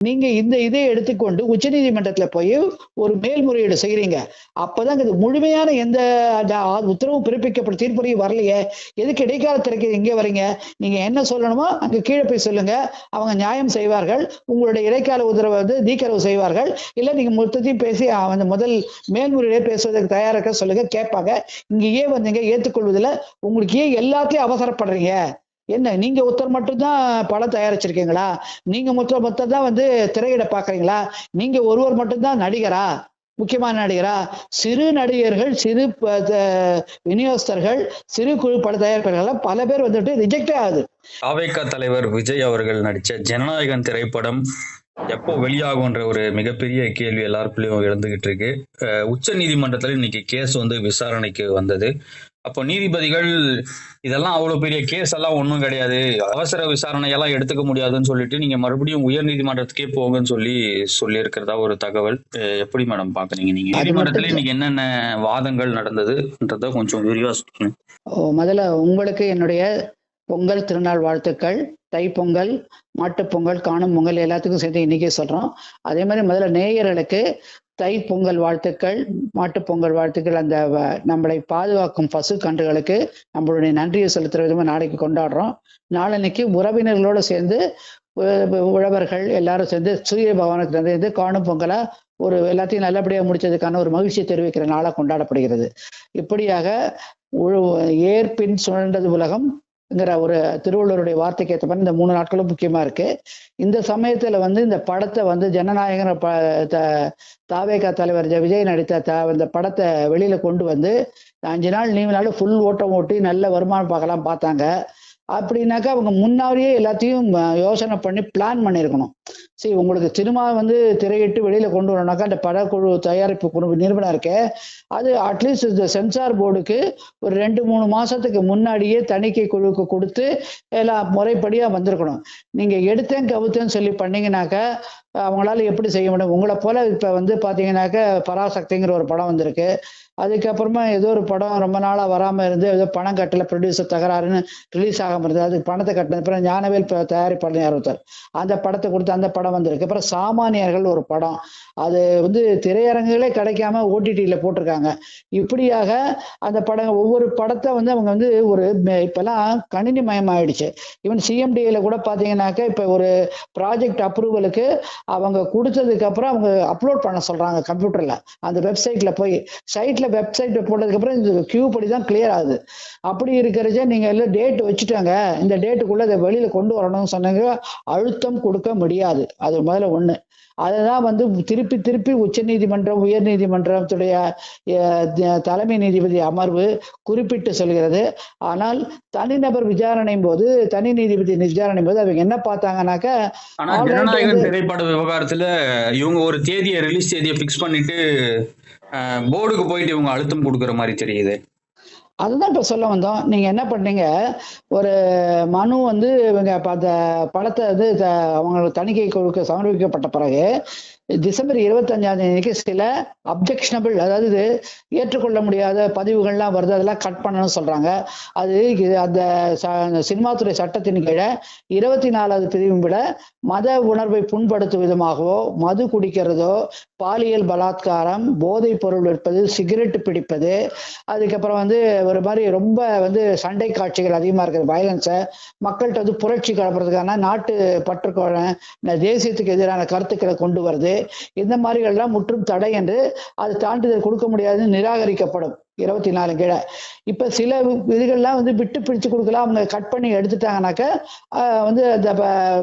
நீங்க இந்த இதை எடுத்துக்கொண்டு உச்சநீதிமன்றத்துல போய் ஒரு மேல்முறையீடு செய்யறீங்க. அப்பதான் இது முழுமையான எந்த உத்தரவு பிறப்பிக்கப்பட்ட தீர்ப்புரையும் வரலையே, எதுக்கு இடைக்கால திரைக்கு எங்கே வரீங்க? நீங்க என்ன சொல்லணுமோ அங்க கீழே போய் சொல்லுங்க, அவங்க நியாயம் செய்வார்கள். உங்களுடைய இடைக்கால உத்தரவை வந்து நீக்கரவு செய்வார்கள். இல்ல நீங்க மொத்தத்தையும் பேசி அந்த முதல் மேல்முறையீடே பேசுவதற்கு தயாரா இருக்க சொல்லுங்க, கேட்பாங்க. இங்க ஏன் வந்தீங்க ஏற்றுக்கொள்வதில்லை, உங்களுக்கு ஏன் எல்லாத்தையும் அவசரப்படுறீங்க? என்ன நீங்க ஒருத்தர் மட்டும்தான் படம் தயாரிச்சிருக்கீங்களா? நீங்க மொத்தம் தான் வந்து திரையிட பாக்குறீங்களா? நீங்க ஒருவர் மட்டும்தான் நடிகரா, முக்கியமான நடிகரா? சிறு நடிகர்கள், சிறு விநியோகஸ்தர்கள், சிறு குழு பட தயாரிப்பாளர்கள் பல பேர் வந்துட்டு ரிஜெக்டே ஆகுது. தாவேகா தலைவர் விஜய் அவர்கள் நடிச்ச ஜனநாயகன் திரைப்படம் எப்போ வெளியாகும்ன்ற ஒரு மிகப்பெரிய கேள்வி எல்லாருக்குள்ளயும் எழுந்துகிட்டு இருக்கு. உச்ச நீதிமன்றத்துல இன்னைக்கு கேஸ் வந்து விசாரணைக்கு வந்தது. அப்போ நீதிபதிகள் இதெல்லாம் அவ்வளவு பெரிய கேஸ் எல்லாம் ஒன்றும் கிடையாது, அவசர விசாரணையெல்லாம் எடுத்துக்க முடியாதுன்னு சொல்லிட்டு நீங்க மறுபடியும் உயர் நீதிமன்றத்துக்கே போங்கன்னு சொல்லி இருக்கிறதா ஒரு தகவல். எப்படி மேடம் பாக்குறீங்க நீங்க? நீதிமன்றத்துல இன்னைக்கு என்னென்ன வாதங்கள் நடந்ததுன்றத கொஞ்சம் விரிவா சொல்லுங்க. முதல்ல உங்களுக்கு என்னுடைய பொங்கல் திருநாள் வாழ்த்துக்கள். தை பொங்கல், மாட்டுப்பொங்கல், காணும் பொங்கல் எல்லாத்துக்கும் சேர்த்து இன்னைக்கே சொல்றோம். அதே மாதிரி முதல்ல நேயர்களுக்கு தை பொங்கல் வாழ்த்துக்கள், மாட்டுப்பொங்கல் வாழ்த்துக்கள். அந்த நம்மளை பாதுகாக்கும் பசு கன்றுகளுக்கு நம்மளுடைய நன்றியை செலுத்துற விதமா நாளைக்கு கொண்டாடுறோம். நாளன்னைக்கு உறவினர்களோடு சேர்ந்து உழவர்கள் எல்லாரும் சேர்ந்து சூரிய பகவானுக்கு நன்றி காணும் பொங்கலா ஒரு எல்லாத்தையும் நல்லபடியா முடிச்சதுக்கான ஒரு மகிழ்ச்சியை தெரிவிக்கிற நாளா கொண்டாடப்படுகிறது. இப்படியாக ஏற்பின் சுழன்றது உலகம் ஒரு திருவள்ளுவருடைய வார்த்தைக்கு ஏற்ற மாதிரி இந்த 3 நாட்களும் முக்கியமா இருக்கு. இந்த சமயத்துல வந்து இந்த படத்தை வந்து ஜனநாயகன் தாவேகா தலைவர் விஜய் நடித்த இந்த படத்தை வெளியில கொண்டு வந்து 5 நாள் லீவு நாள் ஃபுல் ஓட்டம் ஓட்டி நல்ல வருமானம் பார்க்கலாம் பார்த்தாங்க. அப்படின்னாக்கா அவங்க முன்னாடியே எல்லாத்தையும் யோசனை பண்ணி பிளான் பண்ணியிருக்கணும். சரி, உங்களுக்கு சினிமா வந்து திரையிட்டு வெளியில கொண்டு வரணும்னாக்கா அந்த படக்குழு தயாரிப்பு குழு நிறுவனம் இருக்கே, அது அட்லீஸ்ட் இந்த சென்சார் போர்டுக்கு ஒரு 2-3 மாசத்துக்கு முன்னாடியே தணிக்கை குழுவுக்கு கொடுத்து எல்லாம் முறைப்படியா வந்திருக்கணும். நீங்க எடுத்தேன் கவுத்தேன்னு சொல்லி பண்ணீங்கன்னாக்கா அவங்களால எப்படி செய்ய முடியும்? உங்களை போல இப்ப வந்து பாத்தீங்கன்னாக்க பராசக்திங்கிற ஒரு படம் வந்திருக்கு. அதுக்கப்புறமா ஏதோ ஒரு படம் ரொம்ப நாளா வராம இருந்து ஏதோ பணம் கட்டல, ப்ரொடியூசர் தகராறுன்னு ரிலீஸ் ஆகாம இருந்தது. அதுக்கு பணத்தை கட்டினது அப்புறம் ஞானவேல் தயாரிப்பாளர் ஒருத்தர் அந்த படத்தை கொடுத்து அந்த படம் வந்திருக்கு. அப்புறம் சாமானியர்கள் ஒரு படம், அது வந்து திரையரங்குகளே கிடைக்காம ஓடிடியில போட்டிருக்காங்க. இப்படியாக அந்த படம் ஒவ்வொரு படத்தை வந்து அவங்க வந்து ஒரு இப்பெல்லாம் கணினி மயமாயிடுச்சு. ஈவன் சிஎம்டிஏல கூட பாத்தீங்கன்னாக்க இப்ப ஒரு ப்ராஜெக்ட் அப்ரூவலுக்கு அவங்க கொடுத்ததுக்கு அப்புறம் அவங்க அப்லோட் பண்ண சொல்றாங்க கம்ப்யூட்டர்ல. அந்த வெப்சைட்ல போய் வெப்சைட் போட்டதுக்கு அப்புறம் இந்த கியூ படி தான் கிளியர் ஆகுது. அப்படி இருக்கிறச்ச நீங்க எல்லாம் டேட் வச்சுட்டாங்க, இந்த டேட்டுக்குள்ள அதை வெளியில கொண்டு வரணும்னு சொன்னாங்க, அழுத்தம் கொடுக்க முடியாது. அது முதல்ல ஒண்ணு. அதுதான் வந்து திருப்பி திருப்பி உச்ச நீதிமன்றம், உயர் நீதிமன்றத்துடைய தலைமை நீதிபதி அமர்வு குறிப்பிட்டு சொல்கிறது. ஆனால் தனிநபர் விசாரணையும் போது, தனி நீதிபதி விசாரணை போது அவங்க என்ன பார்த்தாங்கன்னாக்க, ஜனநாயகன் திரைப்பட விவகாரத்துல இவங்க ஒரு தேதியை ரிலீஸ் தேதியை பிக்ஸ் பண்ணிட்டு போர்டுக்கு போயிட்டு இவங்க அழுத்தம் கொடுக்குற மாதிரி தெரியுது. அதுதான் இப்ப சொல்ல வந்தோம். நீங்க என்ன பண்ணீங்க, ஒரு மனு வந்து இவங்க அந்த படத்தை வந்து அவங்களுக்கு தணிக்கை குழுக்கு சமர்ப்பிக்கப்பட்ட பிறகு டிசம்பர் 25 சில அப்ஜெக்ஷனபிள், அதாவது ஏற்றுக்கொள்ள முடியாத பதிவுகள்லாம் வருது, அதெல்லாம் கட் பண்ணணும்னு சொல்றாங்க. அது அந்த சினிமா துறை சட்டத்தின் கீழே 24வது பிரிவும் விட மத உணர்வை புண்படுத்தும் விதமாகவோ, மது குடிக்கிறதோ, பாலியல் பலாத்காரம், போதைப் பொருள் விற்பது, சிகரெட் பிடிப்பது, அதுக்கப்புறம் வந்து ஒரு மாதிரி ரொம்ப வந்து சண்டை காட்சிகள் அதிகமா இருக்குது, வயலன்ஸை மக்கள்கிட்ட வந்து புரட்சி கிளப்புறதுக்கான நாட்டு பற்றுக்கோள தேசியத்துக்கு எதிரான கருத்துக்களை கொண்டு வருது. இந்த மாதிரிகள்லாம் முற்றும் தடை என்று அது சான்றிதழ் கொடுக்க முடியாதுன்னு நிராகரிக்கப்படும் 24 கீழே. இப்ப சில இதுகள்லாம் வந்து விட்டு பிடிச்சு கொடுக்கலாம், அவங்க கட் பண்ணி எடுத்துட்டாங்கனாக்க வந்து அந்த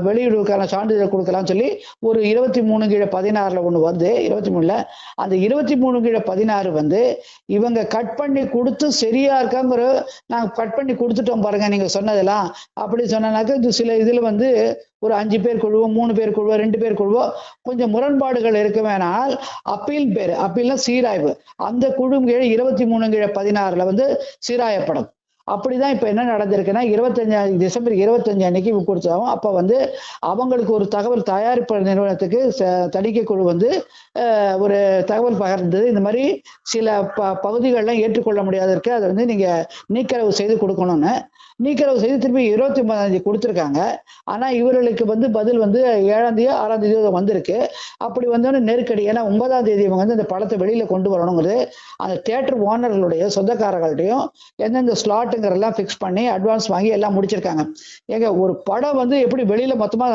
வெளியிடுவதற்கான சான்றிதழ் கொடுக்கலாம்னு சொல்லி ஒரு 23/16 ஒண்ணு வருது. 23ல அந்த 23/16 வந்து இவங்க கட் பண்ணி கொடுத்து சரியா இருக்காங்கிற, நாங்க கட் பண்ணி கொடுத்துட்டோம் பாருங்க நீங்க சொன்னதெல்லாம் அப்படி சொன்னாக்க, இது சில இதுல வந்து ஒரு 5 பேர் குழுவோ, 3 பேர் குழுவோ, 2 பேர் குழுவோ கொஞ்சம் முரண்பாடுகள் இருக்க வேணால் அப்பீல்னா சீராய்வு, அந்த குழு 23/16 வந்து சீராயப்படும். அப்படிதான் இப்ப என்ன நடந்திருக்குன்னா, டிசம்பர் 25 அன்னைக்கு கொடுத்தாலும் அப்ப வந்து அவங்களுக்கு ஒரு தகவல், தயாரிப்பு நிறுவனத்துக்கு தணிக்கை குழு வந்து ஒரு தகவல் பகிர்ந்தது, இந்த மாதிரி சில பகுதிகள்லாம் ஏற்றுக்கொள்ள முடியாத இருக்கு, அதை வந்து நீங்க நீக்கரவு செய்து கொடுக்கணும்னு. நீக்கிறவு செய்து திருப்பி 29ஆம் தேதி கொடுத்துருக்காங்க. ஆனா இவர்களுக்கு வந்து பதில் வந்து 7ஆம் தேதி 6ஆம் தேதி வந்திருக்கு. அப்படி வந்தோடனே நெருக்கடி. ஏன்னா 9ஆம் தேதி இவங்க வந்து இந்த படத்தை வெளியில கொண்டு வரணுங்கிறது அந்த தியேட்டர் ஓனர்களுடைய சொந்தக்காரர்கள்ட்டையும் எந்தெந்த ஸ்லாட்டுங்கிறதெல்லாம் ஃபிக்ஸ் பண்ணி அட்வான்ஸ் வாங்கி எல்லாம் முடிச்சிருக்காங்க. ஏங்க ஒரு படம் வந்து எப்படி வெளியில மொத்தமா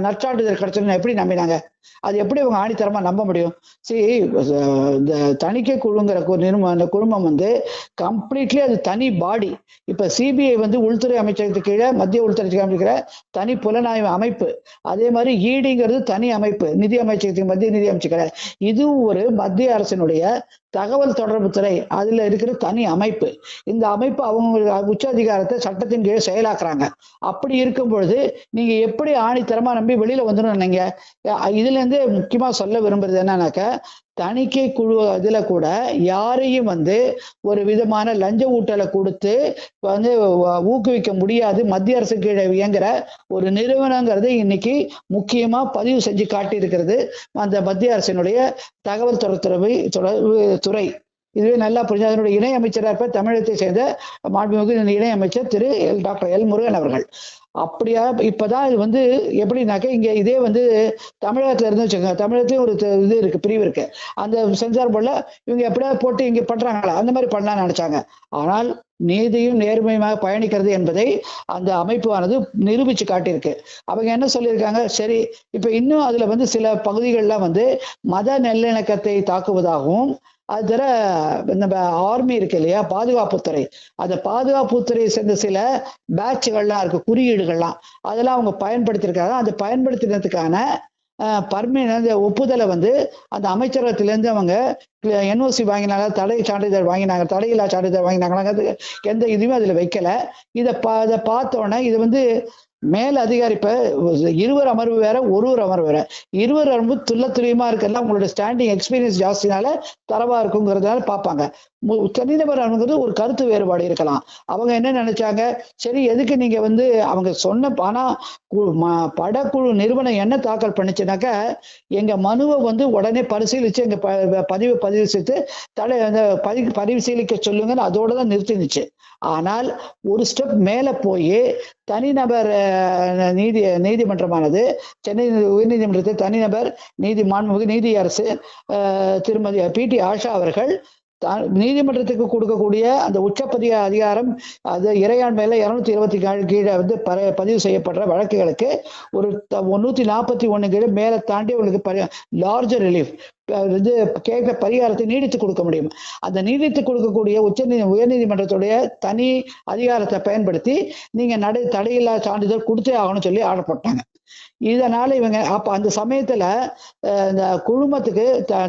நற்சான்றிதழ் கிடைச்சதுன்னு எப்படி நம்பினாங்க? அது எப்படி அவங்க ஆணித்தரமா நம்ப முடியும்? சரி, இந்த தணிக்கை குழுங்கிற அந்த குழுமம் வந்து கம்ப்ளீட்லி அது தனி பாடி. இப்ப சிபிஐ வந்து உள்துறை அமைச்சகத்துக்கு கீழே மத்திய உள்துறை அமைக்கிற தனி புலனாய்வு அமைப்பு. அதே மாதிரி ஈடிங்கிறது தனி அமைப்பு, நிதி அமைச்சகத்துக்கு மத்திய நிதி அமைச்சர். இதுவும் ஒரு மத்திய அரசினுடைய தகவல் தொடர்பு துறை, அதுல இருக்கிற தனி அமைப்பு. இந்த அமைப்பு அவங்க உச்ச அதிகாரத்தை சட்டத்தின் கீழே செயலாக்குறாங்க. அப்படி இருக்கும் பொழுது நீங்க எப்படி ஆணித்தரமா நம்பி வெளியில வந்துடும்? நீங்க இதுல இருந்து முக்கியமா சொல்ல விரும்புறது என்னன்னாக்க, தணிக்கை குழு இதுல கூட யாரையும் வந்து ஒரு விதமான லஞ்ச ஊட்டலை கொடுத்து வந்து ஊக்குவிக்க முடியாது. மத்திய அரசு கீழே இயங்குற ஒரு நிறுவனங்கிறது இன்னைக்கு முக்கியமா பதிவு செஞ்சு காட்டி இருக்கிறது அந்த மத்திய அரசினுடைய தகவல் தொடர்பு துறை. இதுவே நல்லா புரிஞ்சு அதனுடைய இணை அமைச்சராக இருப்ப தமிழகத்தை சேர்ந்த மாண்புமிகு இணை அமைச்சர் திரு டாக்டர் எல் முருகன் அவர்கள். அப்படியா இப்பதான் இது வந்து எப்படின்னாக்க, இங்க இதே வந்து தமிழகத்துல இருந்து வச்சுக்கோங்க, தமிழகத்தையும் ஒரு இது இருக்கு, பிரிவு இருக்கு. அந்த சென்சார் போர்டுல இவங்க எப்படியாவது போட்டு இங்க பண்றாங்களா, அந்த மாதிரி பண்ணலாம்னு நினைச்சாங்க. ஆனால் நீதியும் நேர்மையுமாக பயணிக்கிறது என்பதை அந்த அமைப்பானது நிரூபிச்சு காட்டியிருக்கு. அவங்க என்ன சொல்லியிருக்காங்க, சரி இப்ப இன்னும் அதுல வந்து சில பகுதிகள்லாம் வந்து மத நல்லிணக்கத்தை தாக்குவதாகவும், அது நம்ம ஆர்மி இருக்கு இல்லையா, பாதுகாப்புத்துறை, அந்த பாதுகாப்புத்துறையை சேர்ந்த சில பேட்சுகள்லாம் இருக்கு, குறியீடுகள்லாம், அதெல்லாம் அவங்க பயன்படுத்தியிருக்காங்க. அந்த பயன்படுத்தினதுக்கான பர்மினன்ட் ஒப்புதலை வந்து அந்த அமைச்சரகத்திலேருந்து அவங்க என்ஓசி வாங்கினாங்க, தடை சான்றிதழ் வாங்கினாங்க, தடையில்லா சான்றிதழ் வாங்கினாங்க. எந்த இதுவுமே அதுல வைக்கல. இதை பார்த்தோன்னே இது வந்து மேல் அதிகாரி, இப்ப இருவர் அமர்வு வேற, ஒருவர் அமர்வு வேற. இருவர் அமர்வு துல்லியமா இருக்கெல்லாம் உங்களோட ஸ்டாண்டிங் எக்ஸ்பீரியன்ஸ் ஜாஸ்தினால தரவா இருக்குங்கிறதுனால பார்ப்பாங்க. தனிநபர் அணுகிறது ஒரு கருத்து வேறுபாடு இருக்கலாம். அவங்க என்ன நினைச்சாங்க, சரி எதுக்கு நீங்க வந்து அவங்க சொன்ன, ஆனா படக்குழு நிறுவனம் என்ன தாக்கல் பண்ணுச்சுனாக்க, எங்க மனுவை வந்து உடனே பரிசீலிச்சு எங்க பதிவு செய்து பரிசீலிக்க சொல்லுங்கன்னு அதோட தான் நிறுத்தினுச்சு. ஆனால் ஒரு ஸ்டெப் மேல போய் தனிநபர் நீதிமன்றமானது, சென்னை உயர்நீதிமன்றத்தில் தனிநபர் மாண்புமிகு நீதியரசு திருமதி பி.டி. ஆஷா அவர்கள் நீதிமன்றத்துக்கு கொடுக்கக்கூடிய அந்த உச்சப்பதிக அதிகாரம், அது இறையாண்மையில 224 கீழே வந்து பதிவு செய்யப்படுற வழக்குகளுக்கு ஒரு 141 கீழே மேல தாண்டி உங்களுக்கு லார்ஜர் ரிலீஃப் வந்து கேட்க பரிகாரத்தை நீடித்து கொடுக்க முடியும். அந்த நீடித்து கொடுக்கக்கூடிய உயர்நீதிமன்றத்துடைய தனி அதிகாரத்தை பயன்படுத்தி நீங்க தடையில்லா சான்றிதழ் கொடுத்தே ஆகணும்னு சொல்லி ஆர்டர் போட்டாங்க. இதனால இவங்க அப்ப அந்த சமயத்துல இந்த குழுமத்துக்கு,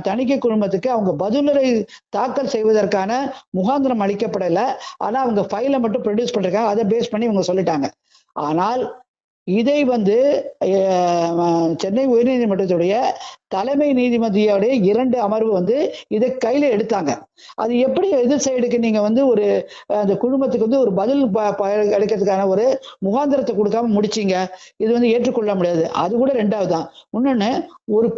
தணிக்கை குழுமத்துக்கு அவங்க பதிலுரை தாக்கல் செய்வதற்கான முகாந்திரம் அளிக்கப்படல. ஆனா அவங்க ஃபைலை மட்டும் ப்ரொடியூஸ் பண்றாங்க. அதை பேஸ் பண்ணி இவங்க சொல்லிட்டாங்க. ஆனால் இதை வந்து சென்னை உயர்நீதிமன்றத்துடைய தலைமை நீதிபதியோடைய 2 அமர்வு வந்து இதை கையில எடுத்தாங்க. அது எப்படி எதிர் சைடுக்கு நீங்க வந்து ஒரு அந்த குழுமத்துக்கு வந்து ஒரு பதில் அளிக்கிறதுக்கான ஒரு முகாந்திரத்தை கொடுக்காம முடிச்சீங்க? இது வந்து ஏற்றுக்கொள்ள முடியாது. அது கூட 2வது தான். இன்னொன்னு, ஒரு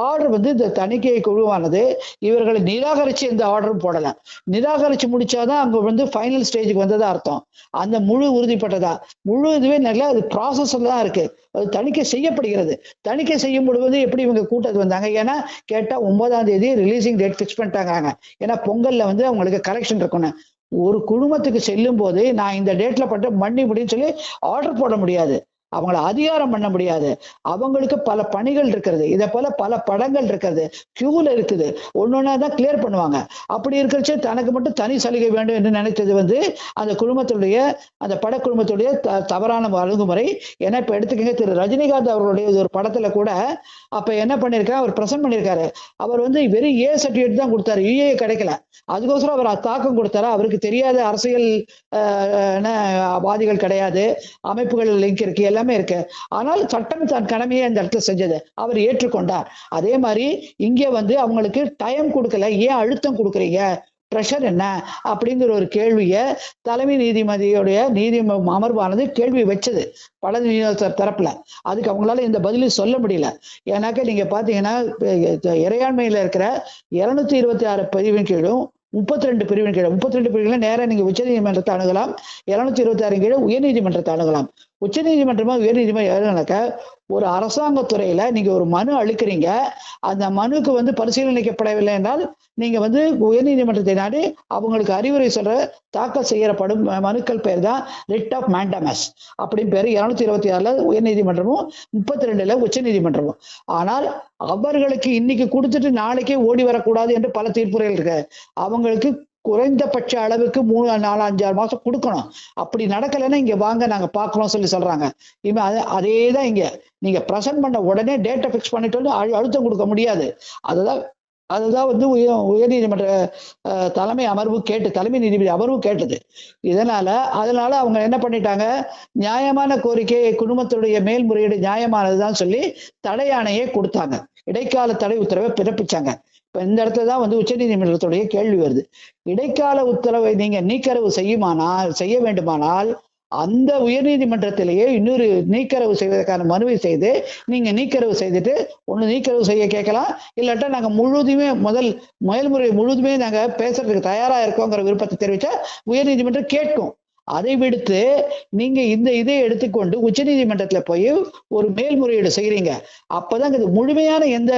ஆர்டர் வந்து இந்த தணிக்கை குழுவானது இவர்களை நிராகரிச்சு எந்த ஆர்டரும் போடல. நிராகரிச்சு முடிச்சாதான் அங்க வந்து ஃபைனல் ஸ்டேஜுக்கு வந்ததா அர்த்தம். அந்த முழு உறுதிப்பட்டதா முழு இதுவே நல்ல அது ப்ராசஸ்ல தான் இருக்கு. அது தணிக்கை செய்யப்படுகிறது. தணிக்கை செய்யும் பொழுது எப்படி இவங்க கூட்டத்துக்கு வந்தாங்க? ஏன்னா கேட்டா 9ஆம் தேதி ரிலீசிங் டேட் ஃபிக்ஸ் பண்ணிட்டாங்க. ஏன்னா பொங்கல்ல வந்து அவங்களுக்கு கரெக்ஷன் இருக்கணும். ஒரு குழுமத்துக்கு செல்லும் போது நான் இந்த டேட்ல பட்டு மன்னி முடியும்னு சொல்லி ஆர்டர் போட முடியாது. அவங்கள அதிகாரம் பண்ண முடியாது. அவங்களுக்கு பல பணிகள் இருக்கிறது. இதை போல பல படங்கள் இருக்கிறது, கியூல இருக்குது. ஒன்னொன்னா தான் கிளியர் பண்ணுவாங்க. அப்படி இருக்கிறச்சு தனக்கு மட்டும் தனி சலுகை வேண்டும் என்று நினைத்தது வந்து அந்த குழுமத்துடைய, அந்த படக்குழுமத்துடைய தவறான அணுகுமுறை. ஏன்னா இப்ப எடுத்துக்கங்க, திரு ரஜினிகாந்த் அவர்களுடைய ஒரு படத்துல கூட அப்ப என்ன பண்ணிருக்காரு, அவர் பிரசன்ட் பண்ணிருக்காரு. அவர் வந்து வெறும் ஏ சர்டிபிகேட் தான் கொடுத்தாரு, யுஏ கிடைக்கல. அதுக்கோசரம் அவர் தாக்கம் கொடுத்தாரு. அவருக்கு தெரியாத அரசியல் வாதிகள் கிடையாது, அமைப்புகள் லிங்க் இருக்கு, எல்லாமே இருக்கு. ஆனால் சட்டம் தன் கடமையை அந்த இடத்துல செஞ்சது, அவர் ஏற்றுக்கொண்டார். அதே மாதிரி இங்க வந்து அவங்களுக்கு டைம் கொடுக்கல. ஏன் அழுத்தம் கொடுக்குறீங்க, பிரஷர் என்ன அப்படிங்கிற ஒரு கேள்விய தலைமை நீதிபதியுடைய அமர்வானது கேள்வி வச்சது பல தரப்புல. அதுக்கு அவங்களால இந்த பதிலையும் சொல்ல முடியல. ஏன்னாக்க நீங்க பாத்தீங்கன்னா இறையாண்மையில இருக்கிற 226 பதிவின் கீழும் 32 பிரிவின் கீழே 32 பிரிவுகள் நேரம் நீங்க உச்சநீதிமன்றத்தை அணுகலாம். 226 கீழே உயர்நீதிமன்றத்தை அணுகலாம். உச்சநீதிமன்றமா உயர்நீதிமன்றம் எதுனாக்க ஒரு அரசாங்க துறையில நீங்க ஒரு மனு அளிக்கிறீங்க, அந்த மனுக்கு பரிசீலனைக்கப்படவில்லை என்றால் நீங்க உயர்நீதிமன்றத்தை நாடி அவங்களுக்கு அறிவுரை சொல்ற தாக்கல் செய்யப்படும் மனுக்கள் பேர் தான் ரிட் ஆஃப் மேண்டமஸ் அப்படின்னு பேரு. 226 உயர்நீதிமன்றமும் 32 உச்ச நீதிமன்றமும். ஆனால் அவர்களுக்கு இன்னைக்கு கொடுத்துட்டு நாளைக்கே ஓடி வரக்கூடாது என்று பல தீர்ப்புரைகள் இருக்கு. அவங்களுக்கு குறைந்தபட்ச அளவுக்கு 3, 4, 5, 6 மாசம் கொடுக்கணும். அப்படி நடக்கலைன்னா இங்க வாங்க நாங்க பாக்குறோம் சொல்றாங்க. அதேதான் இங்க நீங்க பிரசன்ட் பண்ண உடனே டேட்டை பிக்ஸ் பண்ணிட்டு அழுத்தம் கொடுக்க முடியாது. அதுதான் உயர்நீதிமன்ற தலைமை நீதிபதி அமர்வு கேட்டது. அதனால அவங்க என்ன பண்ணிட்டாங்க, நியாயமான கோரிக்கை குடும்பத்துடைய மேல்முறையீடு நியாயமானதுதான் சொல்லி தடை ஆணையை கொடுத்தாங்க. இடைக்கால தடை உத்தரவை பிறப்பிச்சாங்க. இப்ப இந்த இடத்துல தான் உச்ச நீதிமன்றத்துடைய கேள்வி வருது. இடைக்கால உத்தரவை நீங்க செய்ய வேண்டுமானால் அந்த உயர்நீதிமன்றத்திலேயே இன்னொரு நீக்கரவு செய்வதற்கான மனுவை செய்து நீங்க நீக்கரவு செய்துட்டு ஒண்ணு நீக்கரவு செய்ய கேட்கலாம், இல்லாட்டா நாங்க மேல்முறை முழுதுமே நாங்க பேசுறதுக்கு தயாரா இருக்கோங்கிற விருப்பத்தை தெரிவிச்சா உயர்நீதிமன்றம் கேட்கும். அதை விடுத்து நீங்க இதை எடுத்துக்கொண்டு உச்ச நீதிமன்றத்துல போய் ஒரு மேல்முறையீடு செய்யறீங்க. அப்பதான் இது முழுமையான எந்த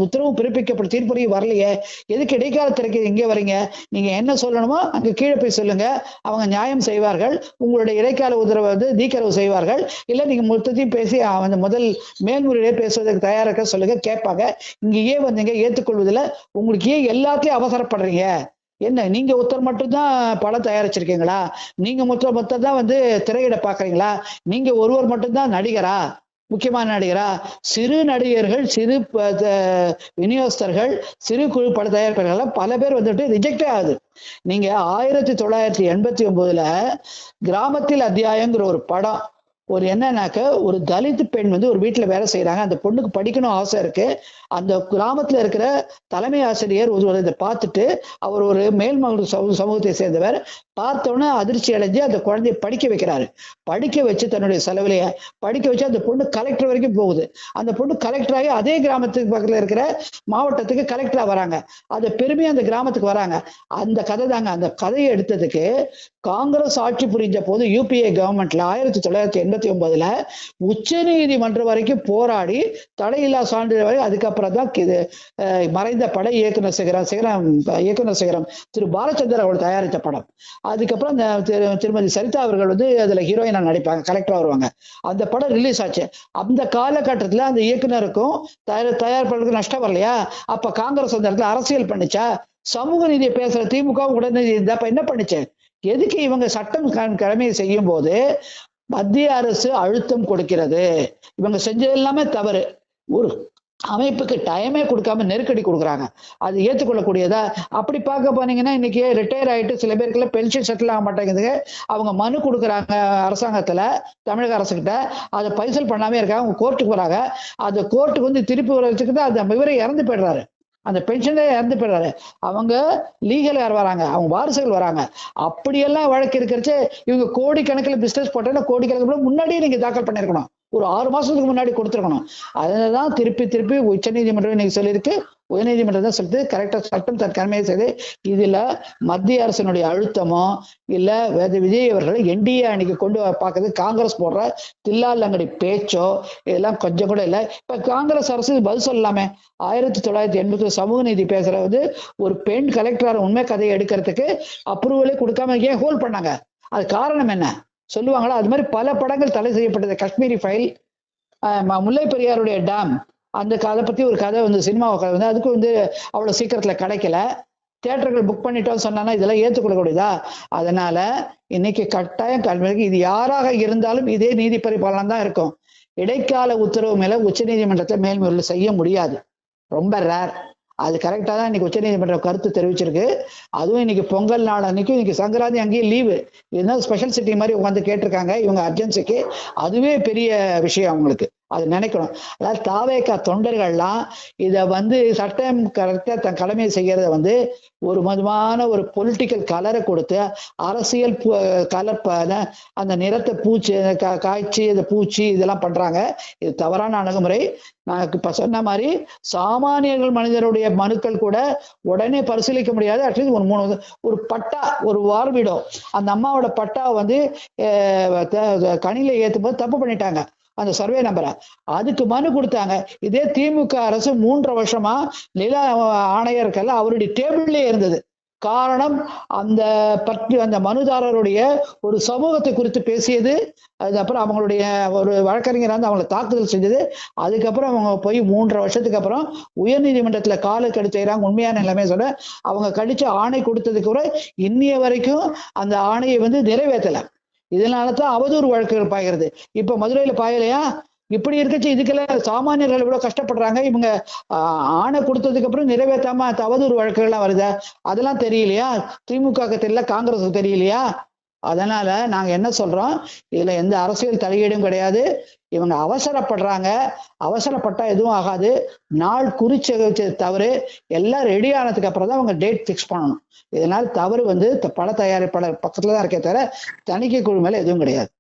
உத்தரவும் பிறப்பிக்கப்பட்ட தீர்ப்புரையும் வரலையே, எதுக்கு இடைக்கால திரைக்கு இங்கே வரீங்க? நீங்க என்ன சொல்லணுமோ அங்க கீழே போய் சொல்லுங்க, அவங்க நியாயம் செய்வார்கள். உங்களுடைய இடைக்கால உத்தரவை நீக்கரவு செய்வார்கள். இல்ல நீங்க மொத்தத்தையும் பேசி முதல் மேல்முறையிலே பேசுவதற்கு தயாரா இருக்க சொல்லுங்க, கேட்பாங்க. இங்கேயே வந்தீங்க ஏற்றுக்கொள்வதில் உங்களுக்கு ஏன் எல்லாத்தையும் அவசரப்படுறீங்க? என்ன நீங்க ஒருத்தர் மட்டும்தான் படம் தயாரிச்சிருக்கீங்களா? நீங்க மொத்தம் தான் திரையிட பாக்குறீங்களா? நீங்க ஒருவர் மட்டும்தான் நடிகரா, முக்கியமான நடிகரா? சிறு நடிகர்கள், சிறு விநியோகஸ்தர்கள், சிறு குழு பட தயாரிப்பாளர்கள் பல பேர் ரிஜெக்டே ஆகுது. நீங்க 1989 கிராமத்தில் அத்தியாயங்கிற ஒரு படம், என்னன்னாக்க ஒரு தலித் பெண் ஒரு வீட்டுல வேலை செய்யறாங்க. அந்த பொண்ணுக்கு படிக்கணும் ஆசை இருக்கு. அந்த கிராமத்துல இருக்கிற தலைமை ஆசிரியர் இதை பார்த்துட்டு, அவர் ஒரு மேல்மகள் சமூகத்தை சேர்ந்தவர், பார்த்தோன்னே அதிர்ச்சி அடைஞ்சு அந்த குழந்தைய படிக்க வைக்கிறாரு. படிக்க வச்சு தன்னுடைய செலவிலைய படிக்க வச்சு அந்த பொண்ணு கலெக்டர் வரைக்கும் போகுது. அந்த பொண்ணு கலெக்டர் ஆகி அதே கிராமத்துக்கு பக்கத்துல இருக்கிற மாவட்டத்துக்கு கலெக்டரா வராங்க. அதை பெருமையா அந்த கிராமத்துக்கு வராங்க. அந்த கதை தாங்க. அந்த கதையை எடுத்ததுக்கு காங்கிரஸ் ஆட்சி புரிஞ்ச போது யூபிஏ கவர்மெண்ட்ல 1989 உச்ச நீதிமன்றம் வரைக்கும் போராடி தடையில்லா சான்றிதழ் வரை, அதுக்கப்புறம் தான் மறைந்த பட இயக்குனர் சிகரம் திரு பாலச்சந்தர் அவர்கள் தயாரித்த படம். அதுக்கப்புறம் திருமதி சரிதா அவர்கள் அதுல ஹீரோயினா நடிப்பாங்க, கலெக்டரா வருவாங்க. அந்த படம் ரிலீஸ் ஆச்சு. அந்த காலகட்டத்துல அந்த இயக்குனருக்கும் தயாரிப்பாளருக்கும் நஷ்டம் வரலையா? அப்ப காங்கிரஸ் அந்த இடத்துல அரசியல் பண்ணிச்சா? சமூக நீதியை பேசுற திமுக உடனே இருந்தா என்ன பண்ணுச்சு? எதுக்கு இவங்க சட்டம் கடமையை செய்யும் போது மத்திய அரசு அழுத்தம் கொடுக்கிறது? இவங்க செஞ்சது எல்லாமே தவறு. ஒரு அமைப்புக்கு டைமே கொடுக்காம நெருக்கடி கொடுக்குறாங்க. அது ஏற்றுக்கொள்ளக்கூடியதா? அப்படி பார்க்க போனீங்கன்னா இன்னைக்கு ரிட்டையர் ஆயிட்டு சில பேருக்குள்ள பென்ஷன் செட்டில் ஆக மாட்டேங்குது. அவங்க மனு கொடுக்குறாங்க அரசாங்கத்துல, தமிழக அரசுகிட்ட. அதை பைசல் பண்ணாமே இருக்காங்க. அவங்க கோர்ட்டுக்கு வராங்க. அந்த கோர்ட்டுக்கு திருப்பி வரச்சுக்கிட்டு அந்த இவரை இறந்து போயிடுறாரு, அந்த பென்ஷனே இறந்து போயிடுறாரு. அவங்க லீகல் யார் வராங்க? அவங்க வாரிசுகள் வராங்க. அப்படியெல்லாம் வழக்கு இருக்கிறச்சு இவங்க கோடிக்கணக்கில் பிசினஸ் போட்டா கோடிக்கணக்கில் முன்னாடியே நீங்க தாக்கல் பண்ணிருக்கணும். ஒரு 6 மாசத்துக்கு முன்னாடி கொடுத்துருக்கணும். அதனாலதான் திருப்பி உச்ச நீதிமன்றம் இன்னைக்கு சொல்லியிருக்கு, உயர்நீதிமன்றம் தான் சொல்லிட்டு கரெக்டா சட்டம் தன் கடமையை செய்து. இதுல மத்திய அரசினுடைய அழுத்தமோ இல்ல விஜய் அவர்களை என்டிஏ அணிக்கு கொண்டு பார்க்கறது காங்கிரஸ் போடுற தில்லாலங்கடி பேச்சோ இதெல்லாம் கொஞ்சம் கூட இல்லை. இப்ப காங்கிரஸ் அரசு பதில் சொல்லலாமே. 1980 சமூக நீதி பேசுற ஒரு பெண் கலெக்டர் உண்மை கதையை எடுக்கிறதுக்கு அப்ரூவலே கொடுக்காம ஏன் ஹோல்ட் பண்ணாங்க? அது காரணம் என்ன சொல்லுவாங்களா? அது மாதிரி பல படங்கள் தடை செய்யப்பட்டது. காஷ்மீரி ஃபைல், முல்லை பெரியாருடைய டேம், அந்த கதை பத்தி ஒரு கதை சினிமா கதை அதுக்கு அவ்வளவு சீக்கிரத்துல கிடைக்கல. தியேட்டர்கள் புக் பண்ணிட்டோம் சொன்னா இதெல்லாம் ஏற்றுக்கொள்ளக்கூடியதா? அதனால இன்னைக்கு கட்டாயம் கல்விக்கு இது யாராக இருந்தாலும் இதே நீதி பரிபாலனம் தான் இருக்கும். இடைக்கால உத்தரவு மேல உச்ச நீதிமன்றத்தை மேல்முறையில் செய்ய முடியாது, ரொம்ப ரேர். அது கரெக்டா தான் இன்னைக்கு உச்ச நீதிமன்றம் கருத்து தெரிவிச்சிருக்கு. அதுவும் இன்னைக்கு பொங்கல் நாள் அன்னைக்கும் இன்னைக்கு சங்கராந்தி அங்கேயும் லீவு. இதுதான் ஸ்பெஷல் சிட்டி மாதிரி உட்காந்து கேட்டிருக்காங்க இவங்க அர்ஜென்சிக்கு. அதுவே பெரிய விஷயம் அவங்களுக்கு. அது நினைக்கணும். அதாவது தாவேகா தொண்டர்கள்லாம் இதை சட்டம் கரெக்டா தன் கடமையை செய்யறத ஒரு மதமான ஒரு பொலிட்டிக்கல் கலரை கொடுத்து அரசியல் கலர் அந்த நிறத்தை பூச்சி காய்ச்சி இந்த பூச்சி இதெல்லாம் பண்றாங்க. இது தவறான அணுகுமுறை. நான் இப்ப சொன்ன மாதிரி சாமானியர்கள் மனிதருடைய மனுக்கள் கூட உடனே பரிசீலிக்க முடியாது. அட்லீஸ்ட் ஒரு 3 ஒரு பட்டா ஒரு வாழ்விடம் அந்த அம்மாவோட பட்டா கணில ஏற்றும் போது தப்பு பண்ணிட்டாங்க அந்த சர்வே நம்பரை. அதுக்கு மனு கொடுத்தாங்க. இதே திமுக அரசு 3.5 வருஷமா நில ஆணையர்கள் அவருடைய டேபிள்லயே இருந்தது. காரணம் அந்த மனுதாரருடைய ஒரு சமூகத்தை குறித்து பேசியது. அதுக்கப்புறம் அவங்களுடைய ஒரு வழக்கறிஞர் அவங்களை தாக்குதல் செஞ்சது. அதுக்கப்புறம் அவங்க போய் 3.5 வருஷத்துக்கு அப்புறம் உயர் நீதிமன்றத்துல காலு கடிச்சாங்க. உண்மையான நிலைமை சொல்ல அவங்க கடிச்ச ஆணை கொடுத்ததுக்கு கூட இன்னைய வரைக்கும் அந்த ஆணையை நிறைவேற்றல. இதனாலதான் அவதூறு வழக்குகள் பாய்கிறது. இப்ப மதுரையில பாயலையா? இப்படி இருக்கச்சு இதுக்கெல்லாம் சாமானியர்கள் இவ்வளவு கஷ்டப்படுறாங்க. இவங்க ஆணை கொடுத்ததுக்கு அப்புறம் நிறைவேற்றாம அவதூறு வழக்குகள்லாம் வருதா? அதெல்லாம் தெரியலையா? திமுக தெரியல, காங்கிரஸுக்கு தெரியலையா? அதனால நாங்க என்ன சொல்றோம், இதுல எந்த அரசியல் தலையீடும் கிடையாது. இவங்க அவசரப்படுறாங்க. அவசரப்பட்டா எதுவும் ஆகாது. நாள் குறிச்ச தவறு. எல்லாம் ரெடி ஆனதுக்கு அப்புறம் தான் அவங்க டேட் பிக்ஸ் பண்ணணும். இதனால தவறு பட தயாரிப்பாளர் பக்கத்துலதான் இருக்கே தவிர தணிக்கை குழு மேல எதுவும் கிடையாது.